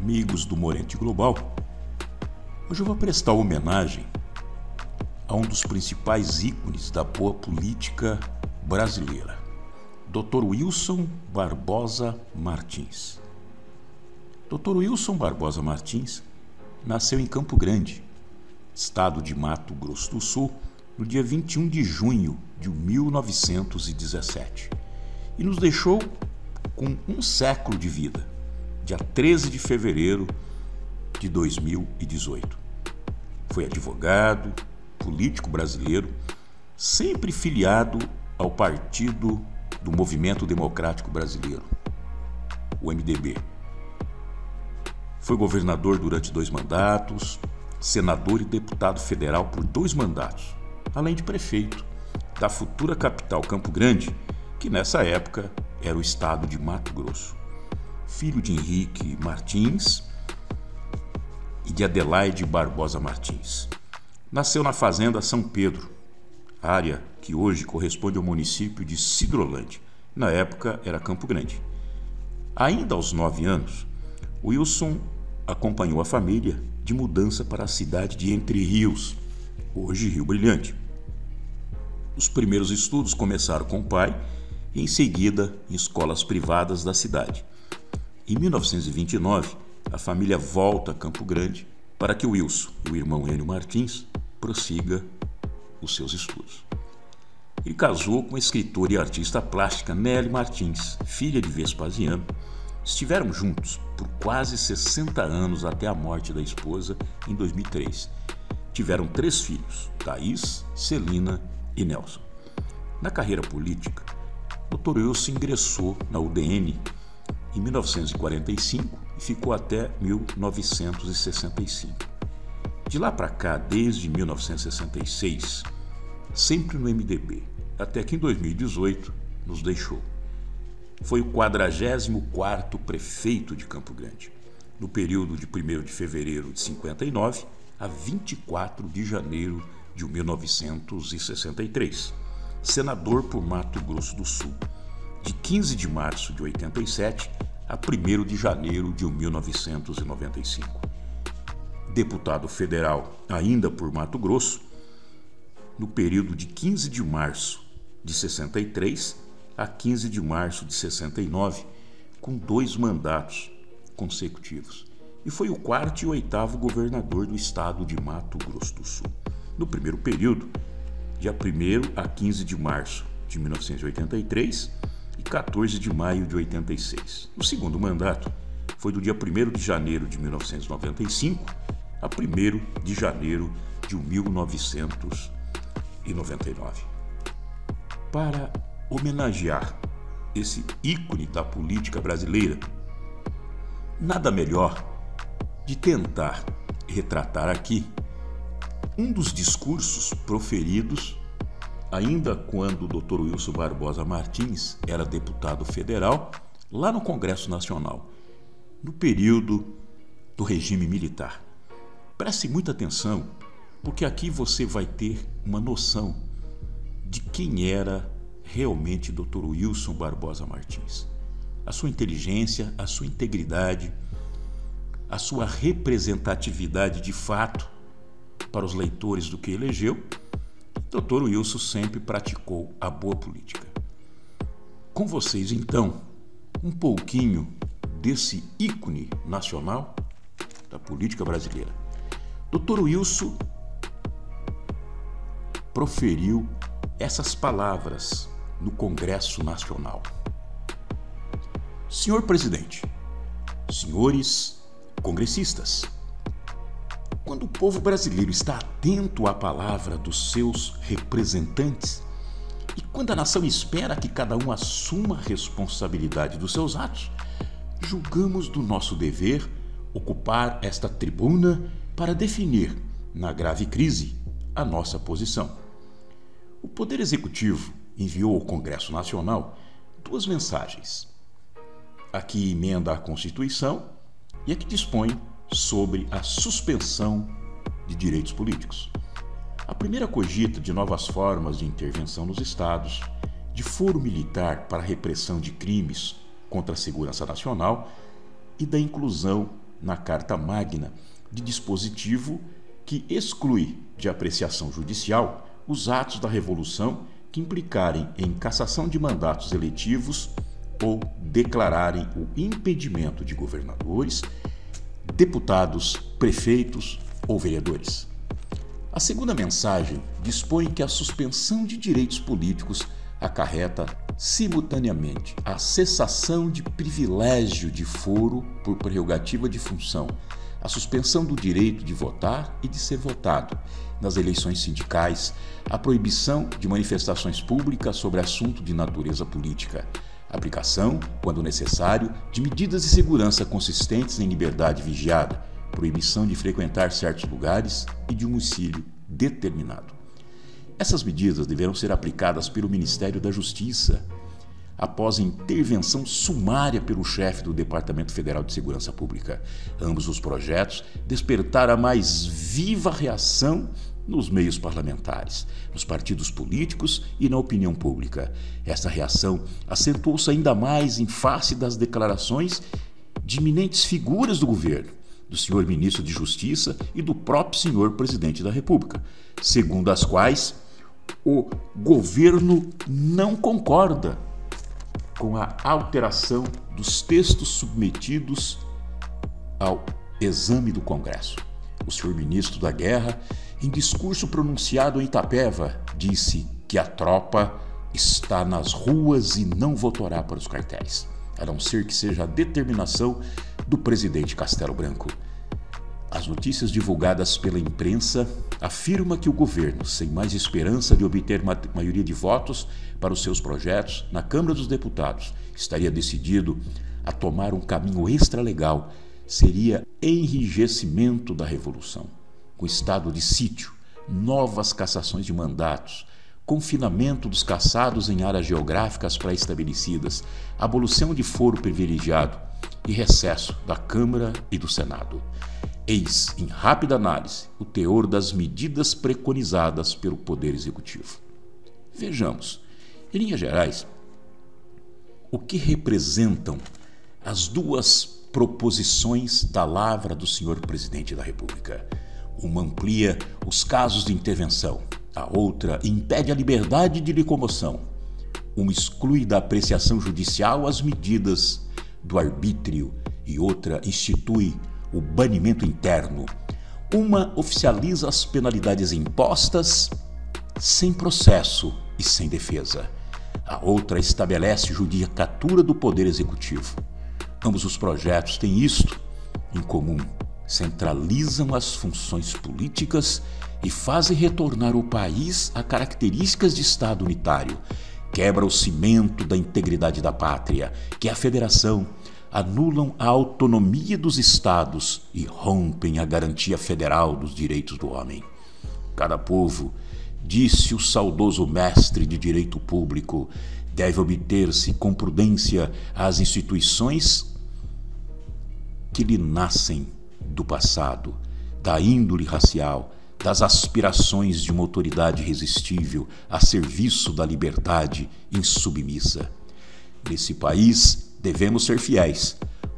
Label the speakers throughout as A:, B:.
A: amigos do Morente Global, hoje eu vou prestar homenagem a um dos principais ícones da boa política brasileira, Dr. Wilson Barbosa Martins. Dr. Wilson Barbosa Martins nasceu em Campo Grande, estado de Mato Grosso do Sul, no dia 21 de junho de 1917 e nos deixou com um século de vida, dia 13 de fevereiro de 2018. Foi advogado, político brasileiro, sempre filiado ao Partido do Movimento Democrático Brasileiro, o MDB. Foi governador durante 2 mandatos, senador e deputado federal por 2 mandatos, além de prefeito da futura capital Campo Grande, que nessa época era o estado de Mato Grosso. Filho de Henrique Martins e de Adelaide Barbosa Martins. Nasceu na fazenda São Pedro, área que hoje corresponde ao município de Sidrolândia. Na época era Campo Grande. Ainda aos 9 anos, Wilson acompanhou a família de mudança para a cidade de Entre Rios, hoje Rio Brilhante. Os primeiros estudos começaram com o pai e em seguida em escolas privadas da cidade. Em 1929, a família volta a Campo Grande para que Wilson e o irmão Enio Martins prossiga os seus estudos. Ele casou com a escritora e artista plástica Nelly Martins, filha de Vespasiano. Estiveram juntos por quase 60 anos até a morte da esposa em 2003. Tiveram 3 filhos, Thaís, Celina e Nelson. Na carreira política, Dr. Wilson ingressou na UDN em 1945 e ficou até 1965. De lá para cá, desde 1966, sempre no MDB, até que em 2018 nos deixou. Foi o 44º prefeito de Campo Grande, no período de 1º de fevereiro de 59 a 24 de janeiro de 1963. Senador por Mato Grosso do Sul, de 15 de março de 87 a 1º de janeiro de 1995. Deputado federal ainda por Mato Grosso, no período de 15 de março de 63 a 15 de março de 69, com 2 mandatos consecutivos. E foi o 4º e 8º governador do estado de Mato Grosso do Sul. No primeiro período, dia 1º a 15 de março de 1983 e 14 de maio de 86. O segundo mandato foi do dia 1º de janeiro de 1995 a 1º de janeiro de 1999. Para homenagear esse ícone da política brasileira, nada melhor de tentar retratar aqui um dos discursos proferidos ainda quando o Dr. Wilson Barbosa Martins era deputado federal, lá no Congresso Nacional, no período do regime militar. Preste muita atenção, porque aqui você vai ter uma noção de quem era realmente Dr. Wilson Barbosa Martins. A sua inteligência, a sua integridade, a sua representatividade de fato para os leitores do que elegeu. Dr. Wilson sempre praticou a boa política. Com vocês, então, um pouquinho desse ícone nacional da política brasileira. Dr. Wilson proferiu essas palavras no Congresso Nacional. Senhor presidente, senhores congressistas, quando o povo brasileiro está atento à palavra dos seus representantes e quando a nação espera que cada um assuma a responsabilidade dos seus atos, julgamos do nosso dever ocupar esta tribuna para definir, na grave crise, a nossa posição. O Poder Executivo enviou ao Congresso Nacional 2 mensagens: a que emenda a Constituição e a que dispõe sobre a suspensão de direitos políticos. A primeira cogita de novas formas de intervenção nos estados, de foro militar para a repressão de crimes contra a segurança nacional e da inclusão na Carta Magna de dispositivo que exclui de apreciação judicial os atos da Revolução que implicarem em cassação de mandatos eletivos ou declararem o impedimento de governadores, deputados, prefeitos ou vereadores. A segunda mensagem dispõe que a suspensão de direitos políticos acarreta simultaneamente a cessação de privilégio de foro por prerrogativa de função, a suspensão do direito de votar e de ser votado nas eleições sindicais, a proibição de manifestações públicas sobre assunto de natureza política, a aplicação, quando necessário, de medidas de segurança consistentes em liberdade vigiada, proibição de frequentar certos lugares e de homicídio determinado. Essas medidas deverão ser aplicadas pelo Ministério da Justiça, após intervenção sumária pelo chefe do Departamento Federal de Segurança Pública. Ambos os projetos despertaram a mais viva reação nos meios parlamentares, nos partidos políticos e na opinião pública. Esta reação acentuou-se ainda mais em face das declarações de eminentes figuras do governo, do senhor ministro de Justiça e do próprio senhor presidente da República, segundo as quais o governo não concorda com a alteração dos textos submetidos ao exame do Congresso. O senhor ministro da Guerra, em discurso pronunciado em Itapeva, disse que a tropa está nas ruas e não voltará para os quartéis, a não ser que seja a determinação do presidente Castelo Branco. As notícias divulgadas pela imprensa afirmam que o governo, sem mais esperança de obter maioria de votos para os seus projetos na Câmara dos Deputados, estaria decidido a tomar um caminho extralegal. Seria enrijecimento da Revolução, com estado de sítio, novas cassações de mandatos, confinamento dos cassados em áreas geográficas pré-estabelecidas, abolição de foro privilegiado e recesso da Câmara e do Senado. Eis, em rápida análise, o teor das medidas preconizadas pelo Poder Executivo. Vejamos, em linhas gerais, o que representam as duas proposições da lavra do senhor presidente da República. Uma amplia os casos de intervenção, a outra impede a liberdade de locomoção. Uma exclui da apreciação judicial as medidas do arbítrio e outra institui o banimento interno. Uma oficializa as penalidades impostas sem processo e sem defesa. A outra estabelece judicatura do Poder Executivo. Ambos os projetos têm isto em comum: centralizam as funções políticas e fazem retornar o país a características de Estado unitário. Quebra o cimento da integridade da pátria, que é a federação, anulam a autonomia dos estados e rompem a garantia federal dos direitos do homem. Cada povo, disse o saudoso mestre de direito público, deve obter-se com prudência às instituições que lhe nascem do passado, da índole racial, das aspirações de uma autoridade irresistível a serviço da liberdade insubmissa. Nesse país, devemos ser fiéis,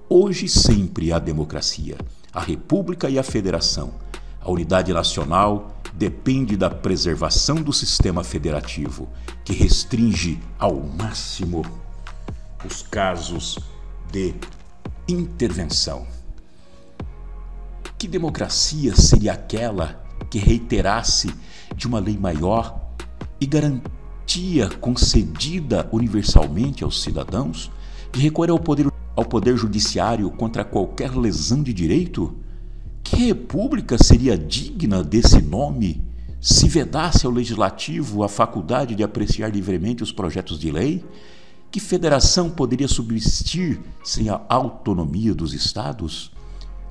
A: hoje e sempre, à democracia, à República e à Federação. A unidade nacional depende da preservação do sistema federativo, que restringe ao máximo os casos de intervenção. Que democracia seria aquela que reiterasse de uma lei maior e garantia concedida universalmente aos cidadãos de recorrer ao poder judiciário contra qualquer lesão de direito? Que república seria digna desse nome se vedasse ao legislativo a faculdade de apreciar livremente os projetos de lei? Que federação poderia subsistir sem a autonomia dos estados?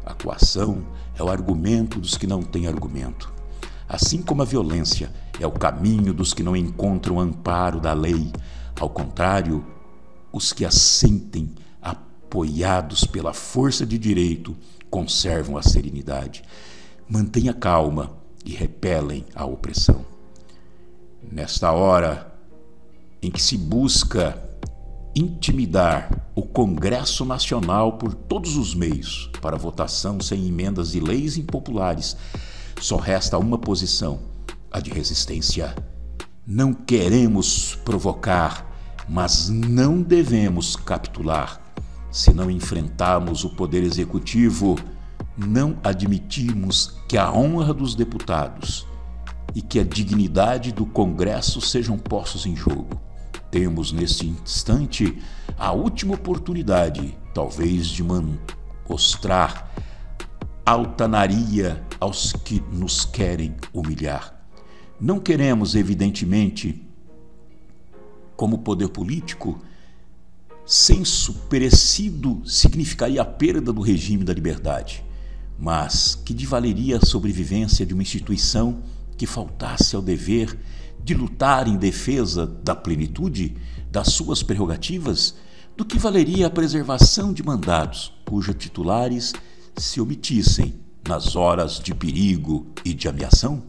A: A coação é o argumento dos que não têm argumento. Assim como a violência é o caminho dos que não encontram amparo da lei, ao contrário, os que a sentem apoiados pela força de direito conservam a serenidade, mantêm a calma e repelem a opressão. Nesta hora em que se busca intimidar o Congresso Nacional por todos os meios para votação sem emendas de leis impopulares, só resta uma posição, a de resistência. Não queremos provocar, mas não devemos capitular. Se não enfrentarmos o poder executivo, não admitimos que a honra dos deputados e que a dignidade do Congresso sejam postos em jogo. Temos neste instante a última oportunidade, talvez, de mostrar altaneria aos que nos querem humilhar. Não queremos, evidentemente, como poder político, senso perecido significaria a perda do regime da liberdade, mas que de valeria a sobrevivência de uma instituição que faltasse ao dever de lutar em defesa da plenitude das suas prerrogativas, do que valeria a preservação de mandatos cujos titulares se omitissem nas horas de perigo e de ameação?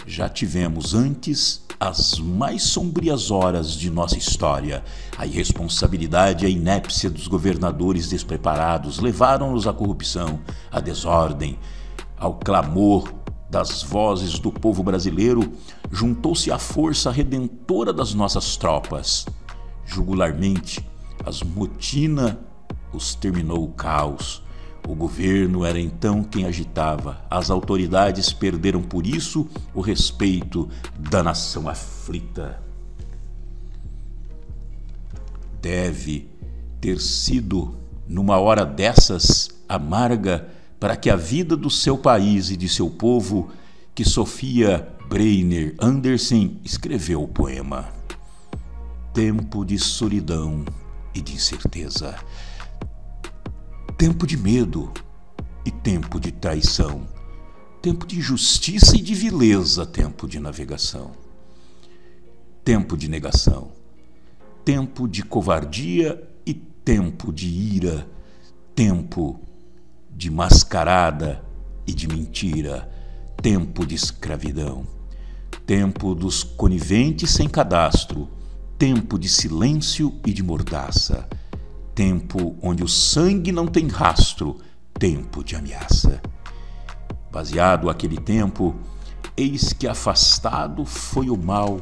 A: Já tivemos antes as mais sombrias horas de nossa história. A irresponsabilidade e a inépcia dos governadores despreparados levaram-nos à corrupção, à desordem. Ao clamor das vozes do povo brasileiro juntou-se a força redentora das nossas tropas. Jugularmente, as motina os terminou o caos. O governo era então quem agitava. As autoridades perderam por isso o respeito da nação aflita. Deve ter sido, numa hora dessas, amarga para que a vida do seu país e de seu povo, que Sofia Breiner Andersen escreveu o poema. Tempo de solidão e de incerteza. Tempo de medo e tempo de traição, tempo de injustiça e de vileza, tempo de navegação, tempo de negação, tempo de covardia e tempo de ira, tempo de mascarada e de mentira, tempo de escravidão, tempo dos coniventes sem cadastro, tempo de silêncio e de mordaça, tempo onde o sangue não tem rastro, tempo de ameaça. Baseado aquele tempo, eis que afastado foi o mau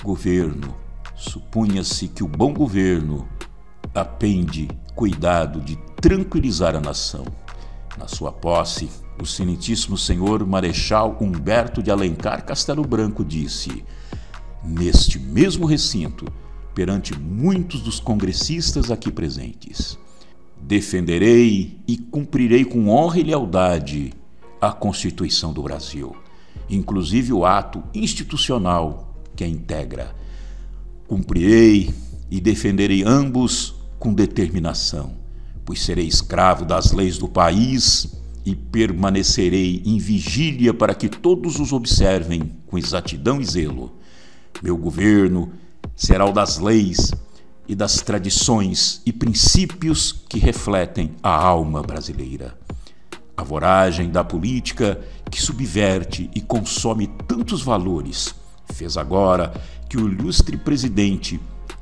A: governo. Supunha-se que o bom governo apende cuidado de tranquilizar a nação. Na sua posse, o excelentíssimo senhor Marechal Humberto de Alencar Castelo Branco disse, neste mesmo recinto, perante muitos dos congressistas aqui presentes: defenderei e cumprirei com honra e lealdade a Constituição do Brasil, inclusive o ato institucional que a integra. Cumprirei e defenderei ambos com determinação, pois serei escravo das leis do país e permanecerei em vigília para que todos os observem com exatidão e zelo. Meu governo será o das leis e das tradições e princípios que refletem a alma brasileira. A voragem da política que subverte e consome tantos valores fez agora que o ilustre presidente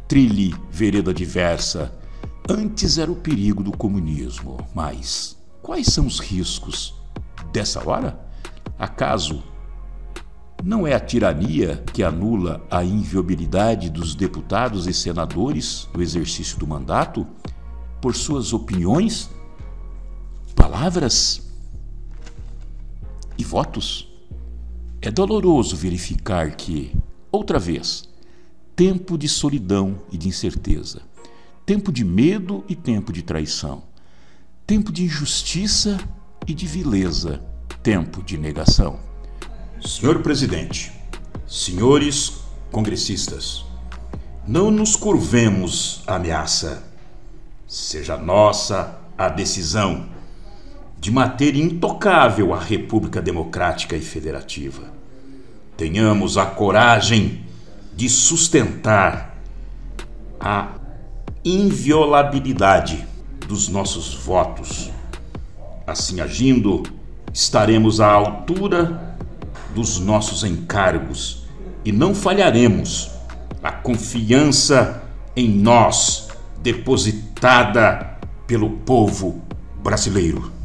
A: trilhe vereda diversa. Antes era o perigo do comunismo, mas quais são os riscos dessa hora? Acaso não é a tirania que anula a inviolabilidade dos deputados e senadores do exercício do mandato por suas opiniões, palavras e votos? É doloroso verificar que, outra vez, tempo de solidão e de incerteza, tempo de medo e tempo de traição, tempo de injustiça e de vileza, tempo de negação. Senhor presidente, senhores congressistas, não nos curvemos à ameaça. Seja nossa a decisão de matéria intocável a República Democrática e Federativa. Tenhamos a coragem de sustentar a inviolabilidade dos nossos votos. Assim agindo, estaremos à altura dos nossos encargos e não falharemos. A confiança em nós, depositada pelo povo brasileiro.